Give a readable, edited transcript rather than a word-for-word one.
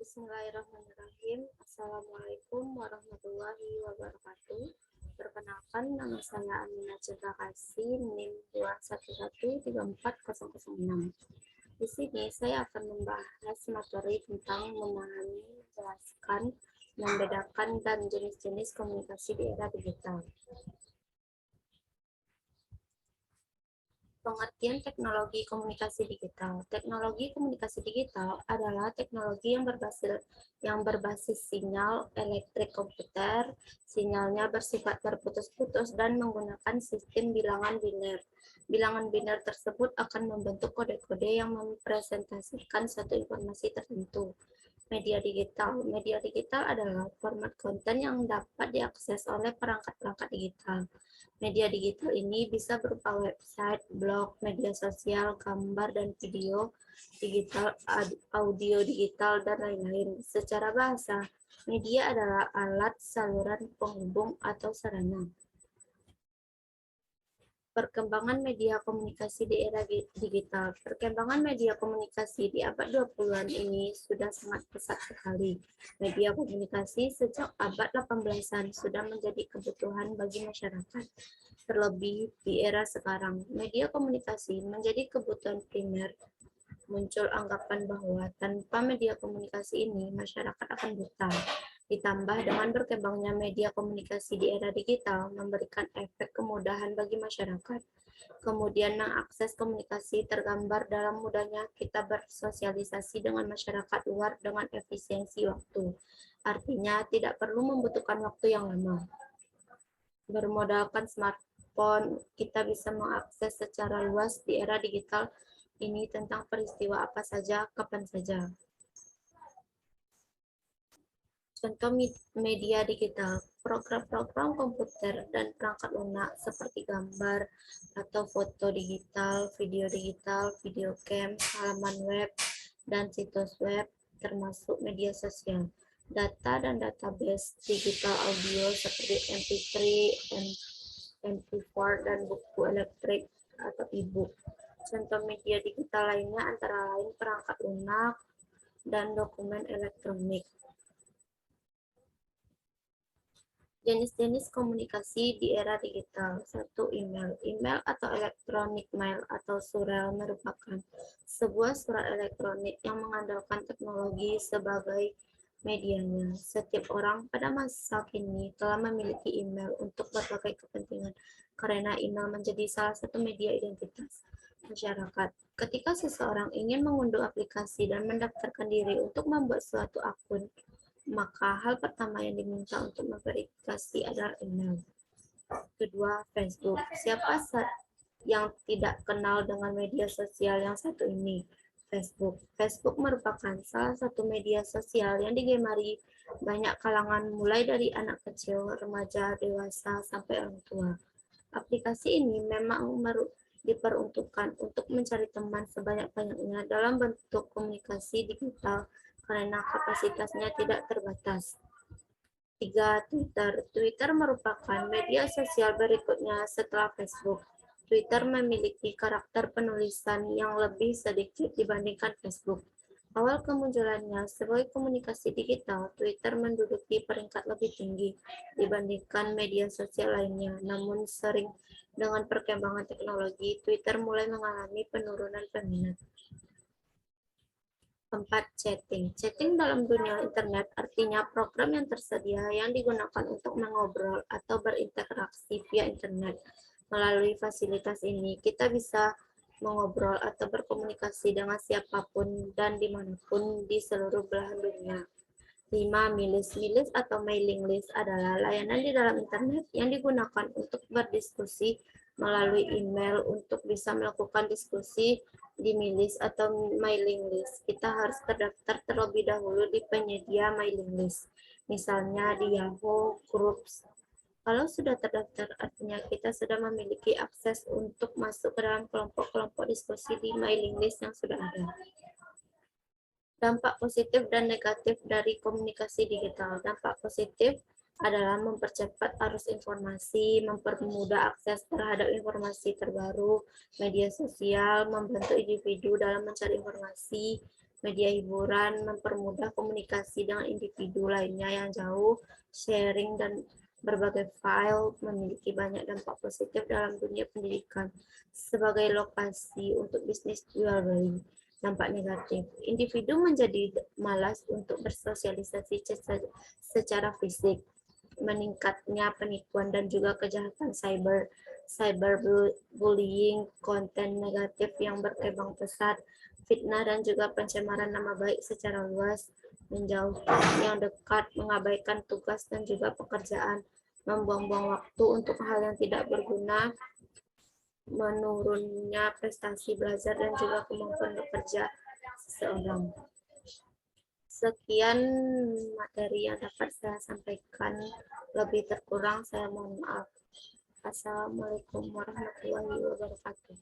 Bismillahirrahmanirrahim. Assalamualaikum warahmatullahi wabarakatuh. Perkenalkan, nama saya Aminah Citra Kasih, NIM 211340006. Di sini saya akan membahas materi tentang memahami, menjelaskan, membedakan, dan jenis-jenis komunikasi di era digital. Pengertian teknologi komunikasi digital. Teknologi komunikasi digital adalah teknologi yang berbasis sinyal elektrik komputer. Sinyalnya bersifat terputus-putus dan menggunakan sistem bilangan biner. Bilangan biner tersebut akan membentuk kode-kode yang mempresentasikan suatu informasi tertentu. Media digital. Media digital adalah format konten yang dapat diakses oleh perangkat-perangkat digital. Media digital ini bisa berupa website, blog, media sosial, gambar dan video digital, audio digital, dan lain-lain. Secara bahasa, media adalah alat, saluran, penghubung, atau sarana. Perkembangan media komunikasi di era digital. Perkembangan media komunikasi di abad 20-an ini sudah sangat pesat sekali. Media komunikasi sejak abad 18-an sudah menjadi kebutuhan bagi masyarakat. Terlebih di era sekarang, media komunikasi menjadi kebutuhan primer. Muncul anggapan bahwa tanpa media komunikasi ini, masyarakat akan buta. Ditambah dengan berkembangnya media komunikasi di era digital memberikan efek kemudahan bagi masyarakat. Kemudian mengakses komunikasi tergambar dalam mudahnya kita bersosialisasi dengan masyarakat luar dengan efisiensi waktu. Artinya tidak perlu membutuhkan waktu yang lama. Bermodalkan smartphone, kita bisa mengakses secara luas di era digital ini tentang peristiwa apa saja, kapan saja. Contoh media digital, program-program komputer dan perangkat lunak seperti gambar atau foto digital, video game, halaman web, dan situs web, termasuk media sosial. Data dan database digital audio seperti MP3, MP4, dan buku elektrik atau e-book. Contoh media digital lainnya antara lain perangkat lunak dan dokumen elektronik. Jenis-jenis komunikasi di era digital. 1. Email. Email atau electronic mail atau surel merupakan sebuah surat elektronik yang mengandalkan teknologi sebagai medianya. Setiap orang pada masa kini telah memiliki email untuk berbagai kepentingan karena email menjadi salah satu media identitas masyarakat. Ketika seseorang ingin mengunduh aplikasi dan mendaftarkan diri untuk membuat suatu akun, maka hal pertama yang diminta untuk memverifikasi adalah email. Kedua, Facebook. Siapa yang tidak kenal dengan media sosial yang satu ini? Facebook. Facebook merupakan salah satu media sosial yang digemari banyak kalangan mulai dari anak kecil, remaja, dewasa, sampai orang tua. Aplikasi ini memang diperuntukkan untuk mencari teman sebanyak-banyaknya dalam bentuk komunikasi digital karena kapasitasnya tidak terbatas. 3. Twitter. Twitter merupakan media sosial berikutnya setelah Facebook. Twitter memiliki karakter penulisan yang lebih sedikit dibandingkan Facebook. Awal kemunculannya sebagai komunikasi digital, Twitter menduduki peringkat lebih tinggi dibandingkan media sosial lainnya. Namun sering dengan perkembangan teknologi, Twitter mulai mengalami penurunan peminat. 4. Chatting. Chatting dalam dunia internet artinya program yang tersedia yang digunakan untuk mengobrol atau berinteraksi via internet. Melalui fasilitas ini, kita bisa mengobrol atau berkomunikasi dengan siapapun dan dimanapun di seluruh belahan dunia. 5. Milis. Milis atau mailing list adalah layanan di dalam internet yang digunakan untuk berdiskusi melalui email. Untuk bisa melakukan diskusi di milis atau mailing list, kita harus terdaftar terlebih dahulu di penyedia mailing list, misalnya di Yahoo Groups. Kalau sudah terdaftar, artinya kita sudah memiliki akses untuk masuk ke dalam kelompok-kelompok diskusi di mailing list yang sudah ada. Dampak positif dan negatif dari komunikasi digital. Dampak positif adalah mempercepat arus informasi, mempermudah akses terhadap informasi terbaru, media sosial, membantu individu dalam mencari informasi, media hiburan mempermudah komunikasi dengan individu lainnya yang jauh, sharing dan berbagai file memiliki banyak dampak positif dalam dunia pendidikan sebagai lokasi untuk bisnis jual beli. Dampak negatif, individu menjadi malas untuk bersosialisasi secara fisik, meningkatnya penipuan dan juga kejahatan cyberbullying, konten negatif yang berkembang pesat, fitnah dan juga pencemaran nama baik secara luas, menjauh yang dekat, mengabaikan tugas dan juga pekerjaan, membuang-buang waktu untuk hal yang tidak berguna, menurunnya prestasi belajar dan juga kemampuan bekerja seseorang. Sekian materi yang dapat saya sampaikan. Lebih terkurang saya mohon maaf. Assalamualaikum warahmatullahi wabarakatuh.